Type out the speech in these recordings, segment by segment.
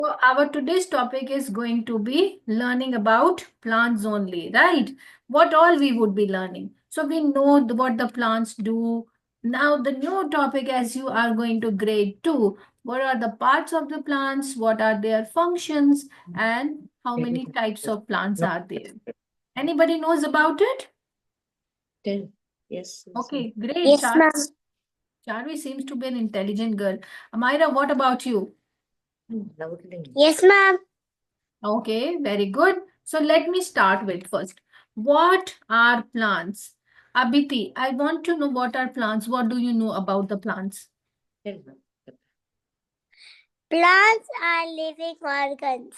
So our today's topic is going to be learning about plants only, right? What all we would be learning. So we know what the plants do. Now the new topic as you are going to grade 2. What are the parts of the plants? What are their functions? And how many types of plants are there? Anybody knows about it? Ten. Yes. Okay, great. Yes, ma'am. Charvi seems to be an intelligent girl. Amira, what about you? Loudly. Yes, ma'am. Okay, very good. So let me start with first. What are plants? Abhiti, I want to know what are plants. What do you know about the plants? Tell her. Plants are living organs.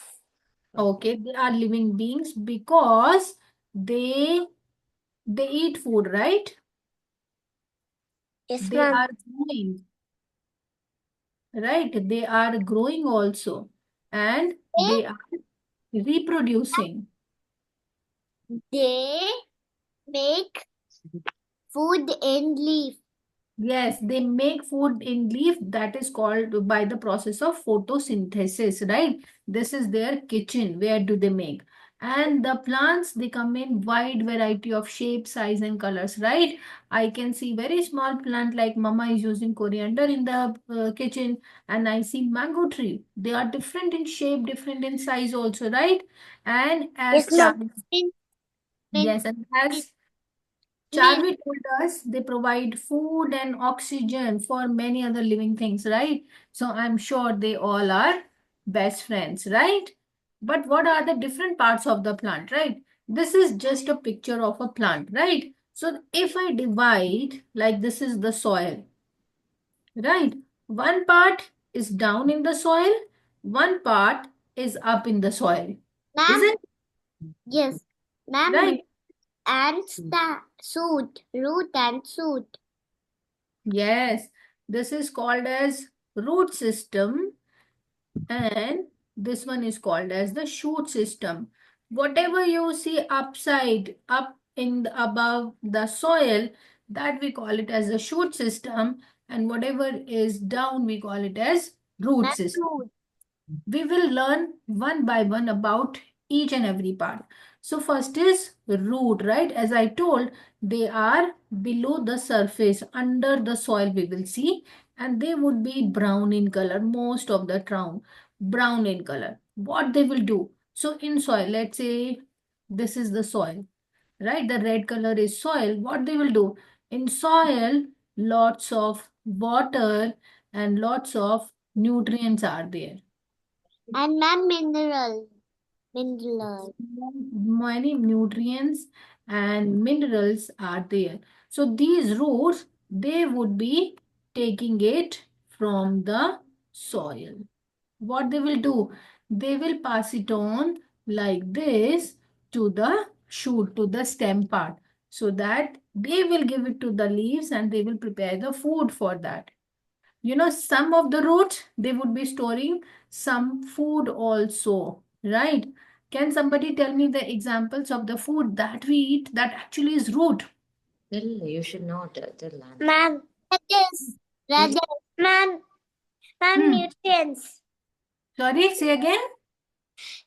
Okay, they are living beings because they they eat food, right? Yes, They ma'am. are growing, right? They are growing also, and they are reproducing. They make food in leaf. Yes, they make food in leaf that is called by the process of photosynthesis, right? This is their kitchen. Where do they make? And the plants, they come in wide variety of shape, size, and colors, right? I can see very small plant like mama is using coriander in the kitchen, and I see mango tree. They are different in shape, different in size also, right? And as Yes, ma'am. yes, and as Mint. Charvi told us they provide food and oxygen for many other living things, right? So I'm sure they all are best friends, right? But what are the different parts of the plant, right? This is just a picture of a plant, right? So if I divide, like this is the soil, right? One part is down in the soil, one part is up in the soil, Ma'am. isn't Yes. Ma'am. right? And the root and shoot. Yes, this is called as root system and this one is called as the shoot system. Whatever you see upside, up in the, above the soil, that we call it as the shoot system, and whatever is down, we call it as root Ma'am. system. Root. We will learn one by one about each and every part. So first is root, right? As I told, they are below the surface, under the soil we will see, and they would be brown in color, most of the ground, brown in color. What they will do? So in soil, let's say this is the soil, right? The red color is soil. What they will do? In soil, lots of water and lots of nutrients are there. And ma'am, mineral. Many nutrients and minerals are there. So these roots, they would be taking it from the soil. What they will do? They will pass it on like this to the shoot, to the stem part, so that they will give it to the leaves and they will prepare the food for that. You know, some of the roots, they would be storing some food also, right? Can somebody tell me the examples of the food that we eat that actually is root? Tell you should know the land. Ma'am. Radish. Ma'am. Ma'am, Hmm. nutrients. Sorry, say again?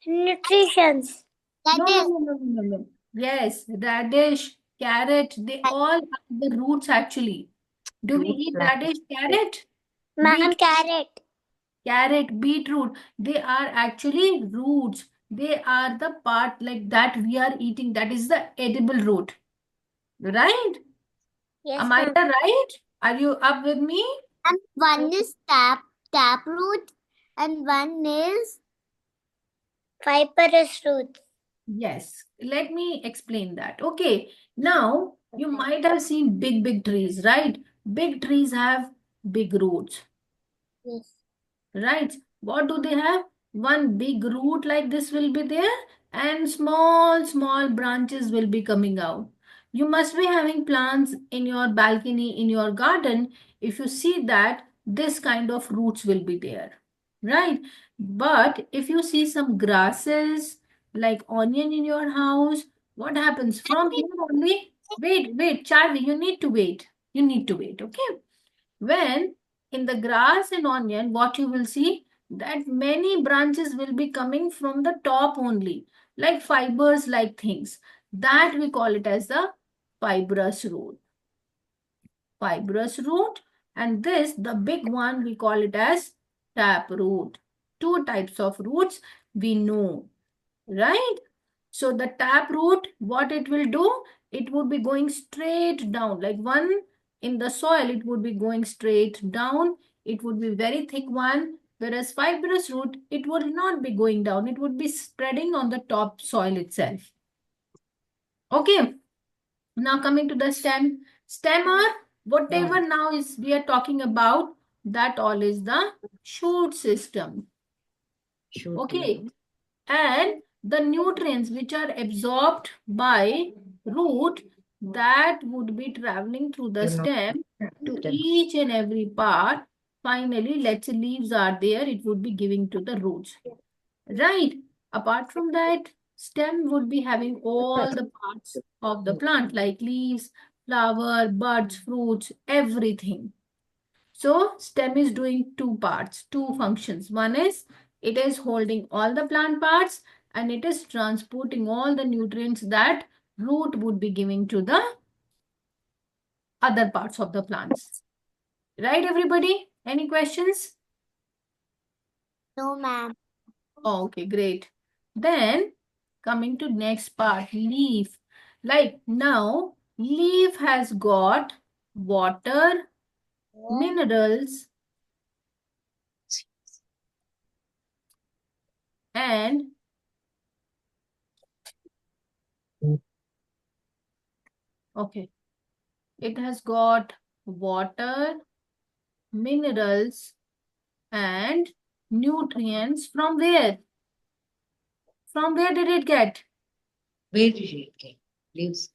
Nutritions. No, no, no, no, no, no. Yes, radish, carrot, they all are the roots actually. Do we Root eat plant. radish, carrot? Ma'am, carrot. Carrot, beetroot, they are actually roots. They are the part like that we are eating. That is the edible root, right? Yes, Am I ma'am. right? Are you up with me? And one is taproot and one is fibrous root. Yes. Let me explain that. Okay. Now, you might have seen big, big trees, right? Big trees have big roots, Yes. right? What do they have? One big root like this will be there, and small, small branches will be coming out. You must be having plants in your balcony, in your garden. If you see that, this kind of roots will be there, right? But if you see some grasses like onion in your house, what happens from here only? Wait, Charlie, you need to wait. You need to wait, okay? When in the grass and onion, what you will see? that many branches will be coming from the top only, like fibers, like things. That we call it as the fibrous root. Fibrous root. And this, the big one, we call it as taproot. Two types of roots we know, right? So the taproot, what it will do? It would be going straight down, like one in the soil, it would be going straight down. It would be very thick one, whereas fibrous root, it would not be going down. It would be spreading on the top soil itself. Okay. Now coming to the stem. Stem or whatever now is we are talking about, that all is the shoot system. Shoot. Okay. And the nutrients which are absorbed by root, that would be traveling through the stem to each and every part. Finally, let's say leaves are there, it would be giving to the roots. Right? Apart from that, stem would be having all the parts of the plant like leaves, flower, buds, fruits, everything. So stem is doing two parts, two functions. One is it is holding all the plant parts and it is transporting all the nutrients that root would be giving to the other parts of the plants. Right, everybody? Any questions? No, ma'am. Oh, okay, great. Then coming to next part, leaf. Like now, leaf has got water, minerals, and okay, it has got water, minerals, and nutrients. From where? From where did it get? Where did it get? Leaves.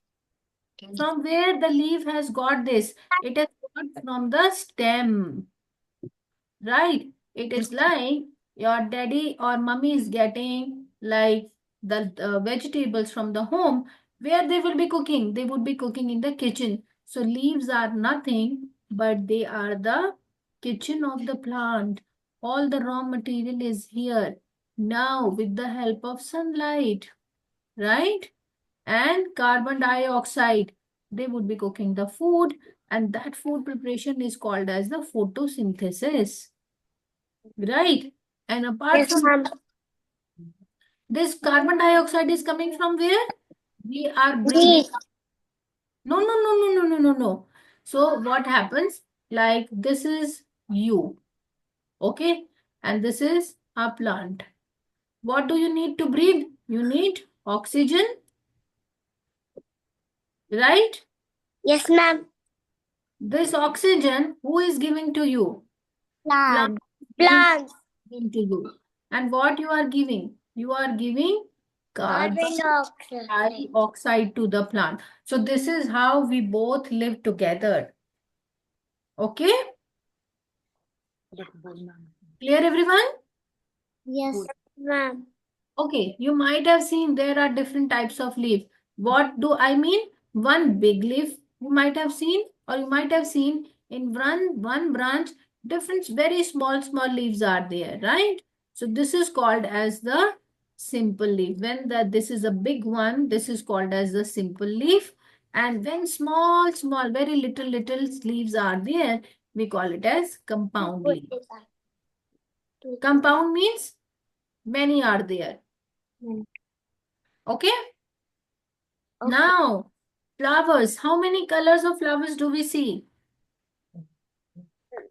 From where the leaf has got this? It has got from the stem. Right? It is like your daddy or mummy is getting like the vegetables from the home where they will be cooking. They would be cooking in the kitchen. So leaves are nothing, but they are the kitchen of the plant. All the raw material is here. Now with the help of sunlight, right? And carbon dioxide, they would be cooking the food, and that food preparation is called as the photosynthesis. Right. And apart Yes, from ma'am. this, carbon dioxide is coming from where? We are breathing. No, no, no, no, no, no, no, no. So what happens? Like this is you. Okay. And this is a plant. What do you need to breathe? You need oxygen. Right? Yes, ma'am. This oxygen, who is giving to you? Plant. Plant is giving to you. And what you are giving? You are giving carbon dioxide to the plant. So this is how we both live together. Okay? Clear, everyone? Yes, ma'am. Okay, you might have seen there are different types of leaf. What do I mean? One big leaf you might have seen, or you might have seen in one branch, different very small leaves are there, right? So this is called as the simple leaf. When this is a big one, this is called as the simple leaf. And when small, very little leaves are there, we call it as compound leaf. Compound means many are there. Okay? Now, flowers. How many colors of flowers do we see?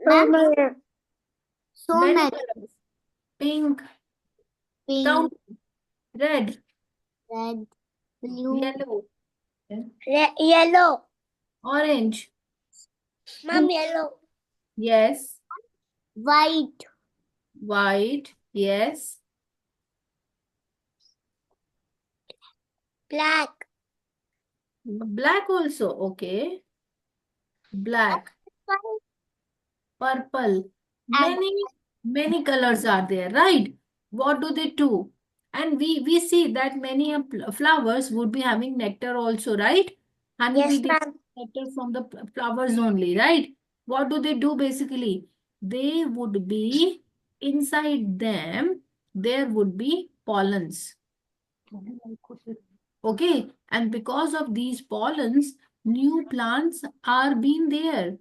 Ma'am, so Many many. colors. Pink, Pink, count, red, red, blue, yellow, yellow. orange. Ma'am, yellow. Yes. White. White. Yes. Black. Black also. Okay. Black, purple. Many colors are there, right? What do they do? And we see that many flowers would be having nectar also, right? Honeybee Yes, takes ma'am. nectar from the flowers only, right? What do they do basically? They would be inside them, there would be pollens. Okay, and because of these pollens, new plants are being there.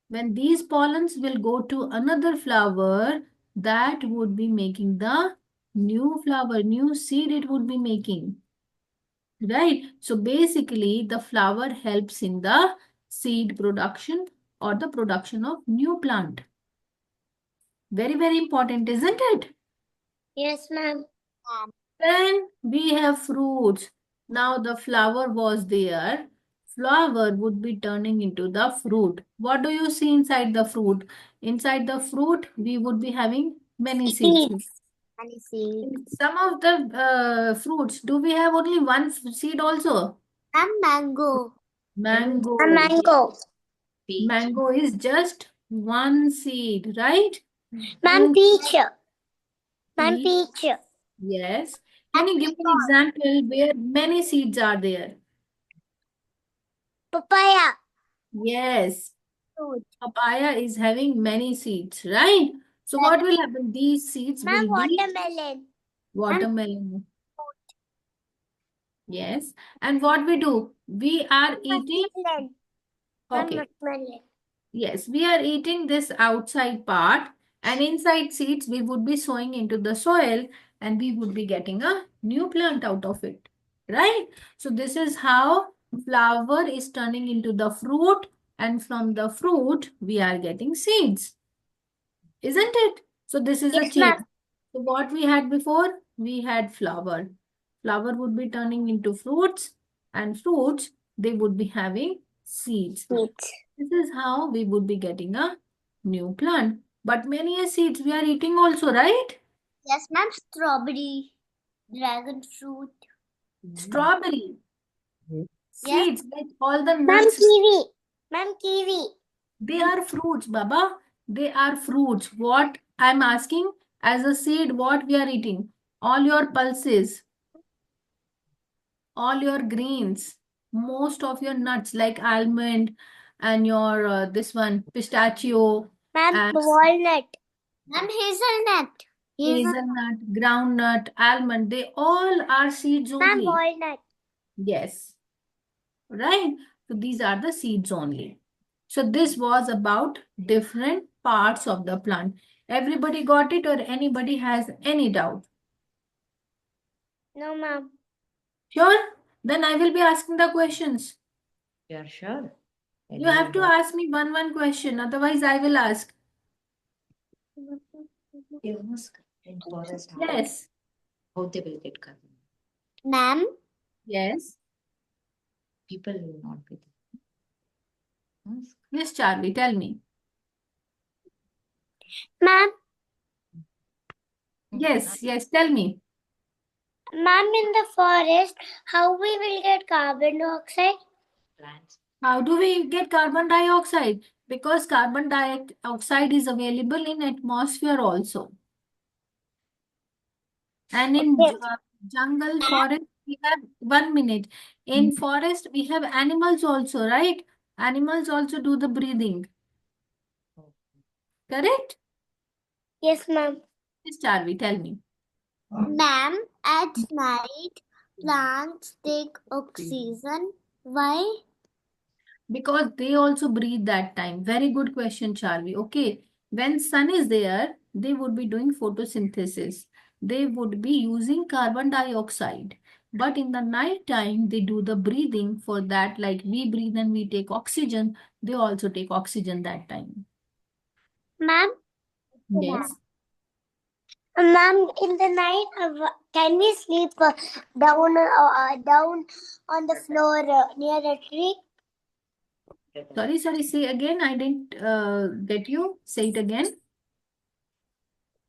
When these pollens will go to another flower, that would be making the new flower, new seed it would be making. Right? So basically, the flower helps in the seed production or the production of new plant. Very, very important, isn't it? Yes, ma'am. Then we have fruits. Now the flower was there. Flower would be turning into the fruit. What do you see inside the fruit? Inside the fruit, we would be having many seeds. Many seeds. In some of the fruits, do we have only one seed also? And mango. Mango. A mango. Peach. Mango is just one seed, right? Ma'am, And peach. Ma'am, peach. peach. Yes. Can you give an example where many seeds are there? Papaya. Yes. Fruit. Papaya is having many seeds, right? So what will happen? These seeds Ma'am, will be watermelon. watermelon. Yes. And what we do? We are eating. Watermelon. Okay. Watermelon. Yes, we are eating this outside part, and inside seeds we would be sowing into the soil, and we would be getting a new plant out of it, right? So this is how flower is turning into the fruit, and from the fruit we are getting seeds, isn't it? So this is a Yes, change. ma'am. So what we had before, we had flower. Flower would be turning into fruits, and fruits, they would be having seeds. Seeds. This is how we would be getting a new plant. But many a seeds we are eating also, right? Yes, ma'am. Strawberry. Dragon fruit. Strawberry. Yes. Seeds, like all the Ma'am, nuts, kiwi. Ma'am, kiwi. they are fruits, Baba. They are fruits. What I'm asking, as a seed, what we are eating? All your pulses, all your greens, most of your nuts like almond and your this one, pistachio Ma'am, and walnut. Ma'am, hazelnut. hazelnut, groundnut, almond, they all are seeds Ma'am, only. walnut. Yes, right? So these are the seeds only. So this was about different parts of the plant. Everybody got it or anybody has any doubt? No, ma'am. Sure? Then I will be asking the questions. You are sure? You have to ask me one question, otherwise I will ask. In forest, Yes. how they will get carbon? Ma'am, Yes. People will not be there. Ask. Yes, Charlie, tell me. ma'am, Yes, tell me. ma'am, in the forest, how we will get carbon dioxide? Plants. How do we get carbon dioxide? Because carbon dioxide is available in atmosphere also. And in Okay. jungle, forest, we have 1 minute. In forest, we have animals also, right? Animals also do the breathing. Correct? Yes, ma'am. Yes, Charvi, tell me. Ma'am, at night, plants take oxygen. Why? Because they also breathe that time. Very good question, Charvi. Okay. When sun is there, they would be doing photosynthesis. They would be using carbon dioxide. But in the night time, they do the breathing for that. Like we breathe and we take oxygen. They also take oxygen that time. Ma'am, Yes. ma'am, in the night, can we sleep down on the floor near a tree? Sorry, say again. I didn't get you. Say it again.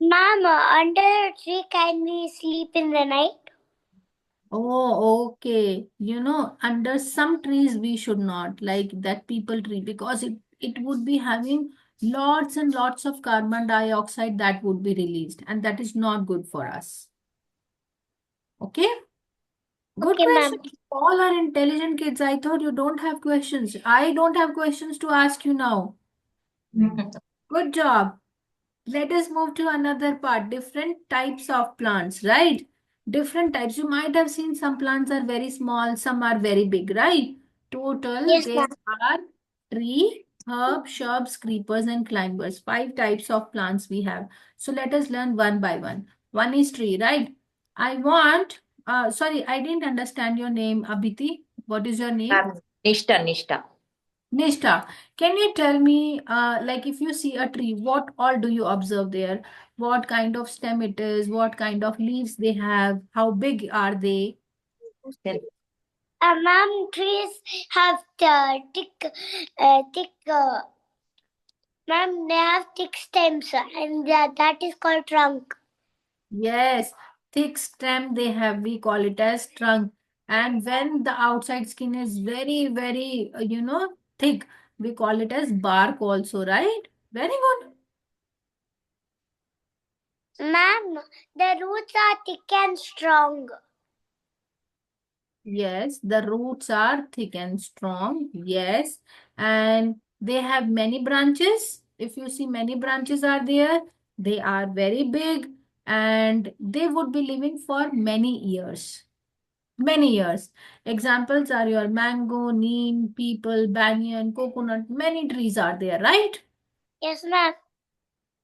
Ma'am, under a tree, can we sleep in the night? Oh, okay. You know, under some trees we should not, like that people tree, because it would be having lots and lots of carbon dioxide that would be released, and that is not good for us. Okay? Good Okay, ma'am. question. All are intelligent kids. I thought you don't have questions. I don't have questions to ask you now. Good job. Let us move to another part. Different types of plants, right? Different types. You might have seen some plants are very small, some are very big, right? Total, Yes, there ma'am. are tree, herb, shrubs, creepers, and climbers. 5 types of plants we have. So let us learn one by one. One is tree, right? I want, sorry, I didn't understand your name, Abhiti. What is your name? Nishta. Nishta, can you tell me, like if you see a tree, what all do you observe there? What kind of stem it is? What kind of leaves they have? How big are they? Then Ma'am, trees have thick. Ma'am, they have thick stems, and that is called trunk. Yes, thick stem they have. We call it as trunk. And when the outside skin is very, very, thick, we call it as bark also, right? Very good. Ma'am, the roots are thick and strong. Yes, the roots are thick and strong. Yes, and they have many branches. If you see many branches are there, they are very big and they would be living for many years. Many years. Examples are your mango, neem, peepal, banyan, coconut. Many trees are there, right? Yes, ma'am.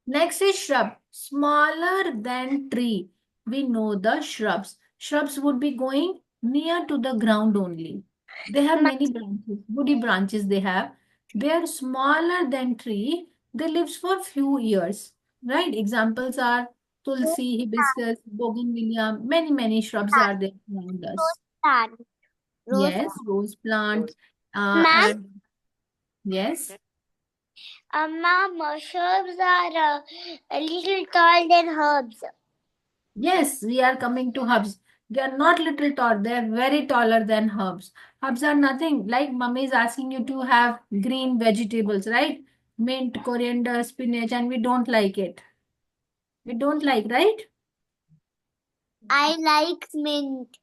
Next is shrub, smaller than tree. We know the shrubs. Shrubs would be going near to the ground only. They have Ma- many branches, woody branches they have. They are smaller than tree. They lives for few years, right? Examples are tulsi, hibiscus, bougainvillea. Many shrubs are there around us. Rose Rose Yes, rose plant. Ma'am, And yes. ma'am, shrubs are a little tall than herbs. Yes, we are coming to herbs. They are not little tall, they are very taller than herbs. Herbs are nothing. Like mummy is asking you to have green vegetables, right? Mint, coriander, spinach, and we don't like it. We don't like, right? I like mint.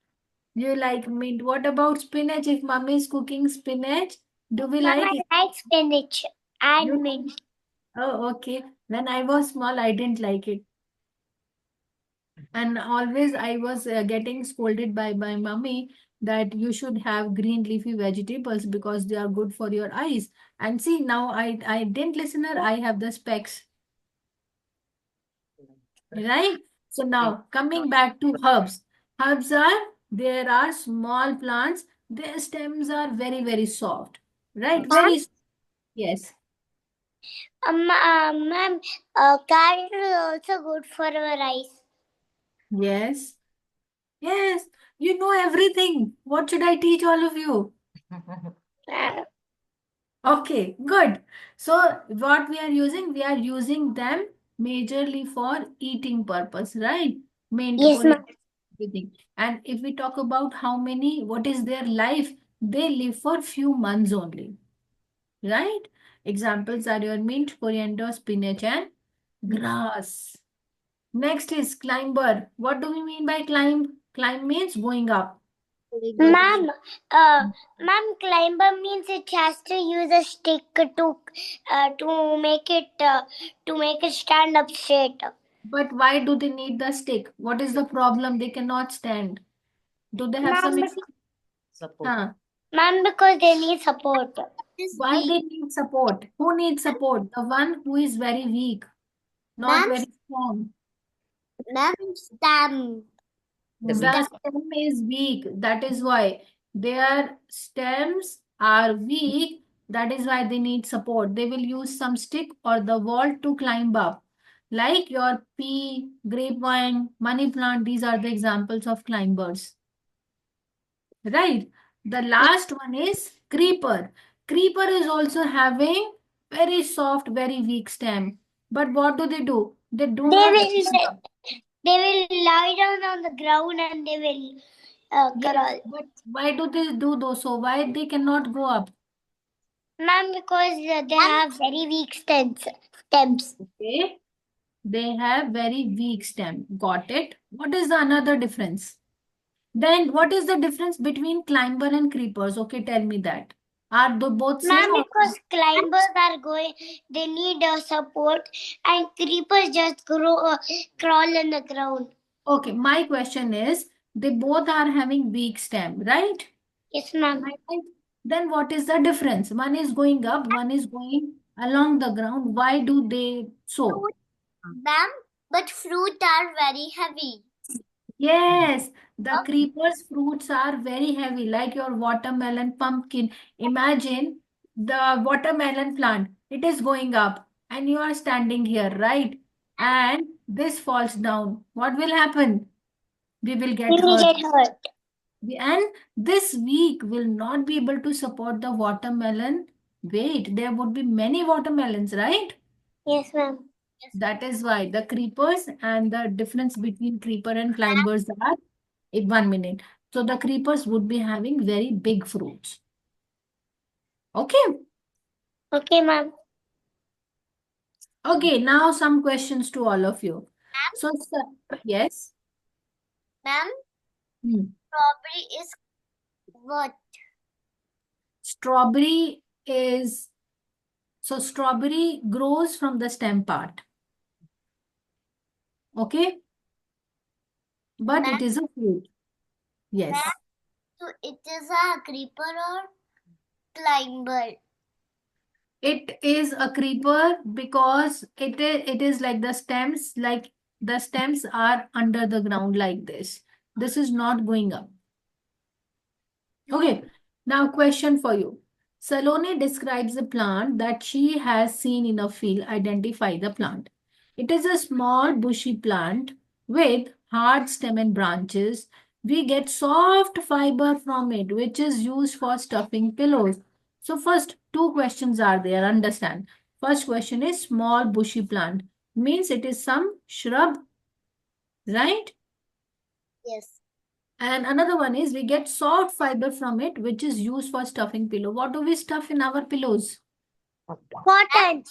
You like mint. What about spinach? If mummy is cooking spinach, do we Ma'am, like I it? like spinach You and like? mint. Oh, okay. When I was small, I didn't like it. And always I was getting scolded by my mummy that you should have green leafy vegetables because they are good for your eyes. And see, now I didn't listen her, I have the specs, right? So now coming back to herbs. Herbs are, there are small plants, their stems are very soft, right? Ma'am, Yes. ma'am, carrot is also good for our eyes. Yes. Yes. You know everything. What should I teach all of you? Uh, Okay, good. So what we are using them majorly for eating purpose, right? Mint, yes, ma'am. coriander, everything. And if we talk about how many, what is their life, they live for few months only, right? Examples are your mint, coriander, spinach, and grass. Next is climber. What do we mean by climb? Climb means going up. Ma'am, climber means it has to use a stick to make it stand up straight. But why do they need the stick? What is the problem? They cannot stand. Do they have some Ma'am, issue? support. Huh. ma'am, because they need support. Why they need support? Who needs support? The one who is very weak, not Ma'am, very strong. ma'am, stamp. The stem is weak. That is why their stems are weak. That is why they need support. They will use some stick or the wall to climb up. Like your pea, grapevine, money plant, these are the examples of climbers. Right. The last one is creeper. Creeper is also having very soft, very weak stem. But what do? They do They not will climb up. they will lie down on the ground and they will Yes, crawl. but why do they do those? So why they cannot go up? Ma'am, because they have very weak stems. Okay. They have very weak stem. Got it. What is the another difference? Then what is the difference between climber and creepers? Okay, tell me that. Are the both Ma'am, same or because climbers are going, they need support, and creepers just crawl on the ground. okay? My question is, they both are having weak stem, right? Yes, Am ma'am. I right? Then what is the difference? One is going up, one is going along the ground. Why do they so? Ma'am, but fruit are very heavy. Yes, the Okay. creeper's fruits are very heavy, like your watermelon, pumpkin. Imagine the watermelon plant. It is going up, and you are standing here, right? And this falls down. What will happen? We will We get will hurt. get hurt. And this week will not be able to support the watermelon weight. There would be many watermelons, right? Yes, ma'am. That is why the creepers and the difference between creeper and climbers are in 1 minute. So the creepers would be having very big fruits. Okay. Okay, ma'am. Okay, now some questions to all of you. So, yes. Ma'am, Hmm. strawberry is what? Strawberry is, so strawberry grows from the stem part. Okay. But Ma'am, it is a fruit. Yes. Ma'am, so it is a creeper or climber? It is a creeper because it is like the stems are under the ground like this. This is not going up. Okay, now question for you. Saloni describes a plant that she has seen in a field. Identify the plant. It is a small bushy plant with hard stem and branches. We get soft fiber from it, which is used for stuffing pillows. So first, two questions are there. Understand. First question is small bushy plant. Means it is some shrub, right? Yes. And another one is we get soft fiber from it, which is used for stuffing pillow. What do we stuff in our pillows? Cotton.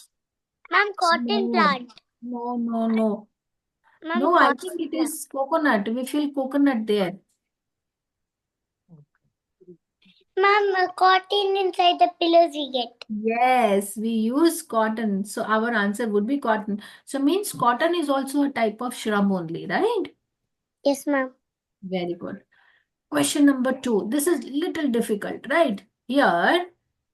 Ma'am, cotton No, plant. no, no, no. Ma'am, No, I cotton think it plant. is coconut. We feel coconut there. Ma'am, cotton inside the pillows we get. Yes, we use cotton. So our answer would be cotton. So means cotton is also a type of shrub only, right? Yes, ma'am. Very good. Question number 2. This is little difficult, right? Here,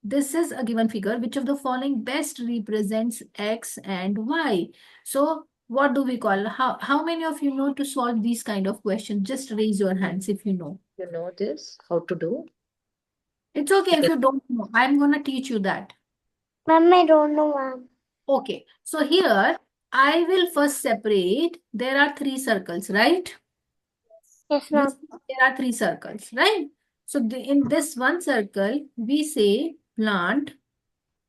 this is a given figure. Which of the following best represents X and Y? So, what do we call? How many of you know to solve these kind of questions? Just raise your hands if you know. You know this, how to do? It's okay if you don't know. I'm going to teach you that. Ma'am, I don't know, ma'am. Okay. So, here, I will first separate. There are 3 circles, right? Yes, You ma'am. see, there are 3 circles, right? So in this one circle, we say plant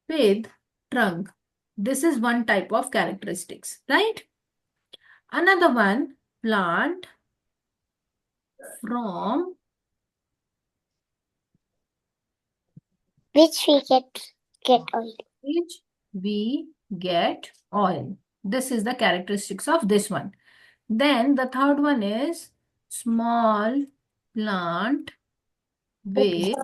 with trunk. This is one type of characteristics, right? Another one, plant from Which we get oil. which we get oil. This is the characteristics of this one. Then the third one is small plant with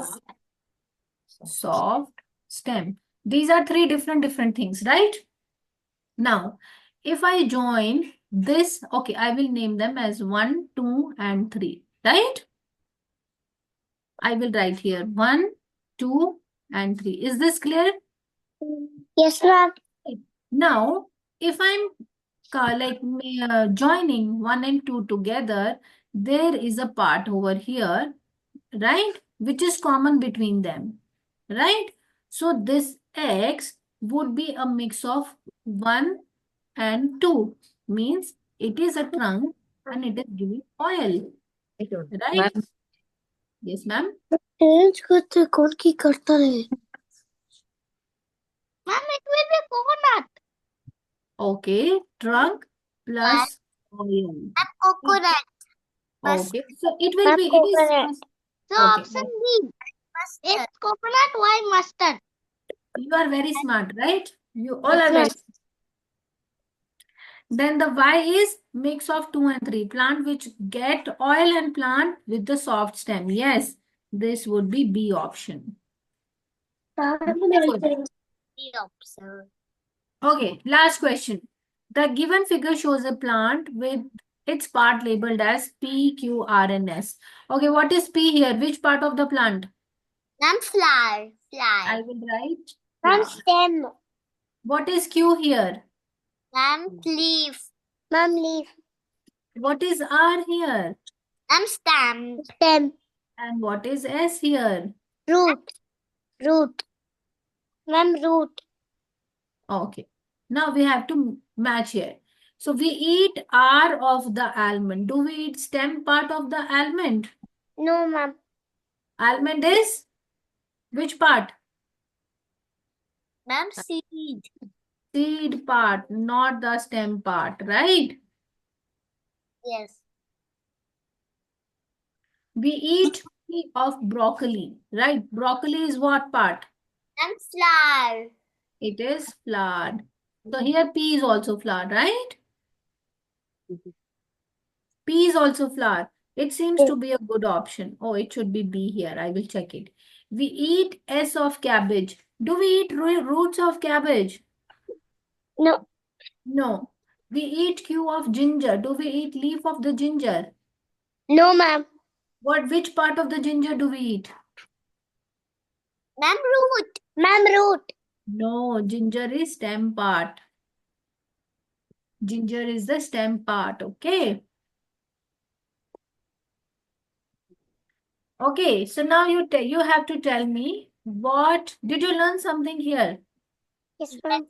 soft stem. These are 3 different things, right? Now, if I join this, okay, I will name them as 1, 2, and 3, right? I will write here 1, 2, and 3. Is this clear? Yes, ma'am. Now, if I'm joining 1 and 2 together, there is a part over here, right? Which is common between them, right? So this X would be a mix of 1 and 2. Means it is a trunk and it is giving oil, I don't know. right? Ma'am, Yes, ma'am. Change करते कौन की करता है? Ma'am, it will be coconut. Okay, trunk plus oil. Coconut. Okay, so it will be, it is, coconut. So okay, option B. It's coconut. Why mustard? you are very smart, right? You all are very. Then the Y is mix of 2 and 3. Plant which get oil and plant with the soft stem. Yes, this would be B option. Good. We observe. Okay, last question. The given figure shows a plant with its part labeled as P, Q, R, and S. Okay, what is P here? Which part of the plant? Ma'am, flower. I will write Ma'am, flower. stem. What is Q here? Ma'am, leaf. Ma'am, leaf. What is R here? Ma'am, stem. Stem. And what is S here? Root. Root. Ma'am, root. Okay. Now we have to match here. So we eat R of the almond. Do we eat stem part of the almond? No, ma'am. Almond is which part? Ma'am, seed. Seed part, not the stem part, right? Yes. We eat pea of broccoli, right? Broccoli is what part? Ma'am, flower. It is flowered. So here pea is also flowered, right? Pea is also flower. It seems to be a good option. Oh, it should be B here. I will check it. We eat S of cabbage. Do we eat roots of cabbage? No. No. We eat Q of ginger. Do we eat leaf of the ginger? No, ma'am. Which part of the ginger do we eat? Ma'am, root. Ma'am, root. No, ginger is stem part. Ginger is the stem part, okay? Okay, so now you have to tell me what did you learn something here? Yes, ma'am.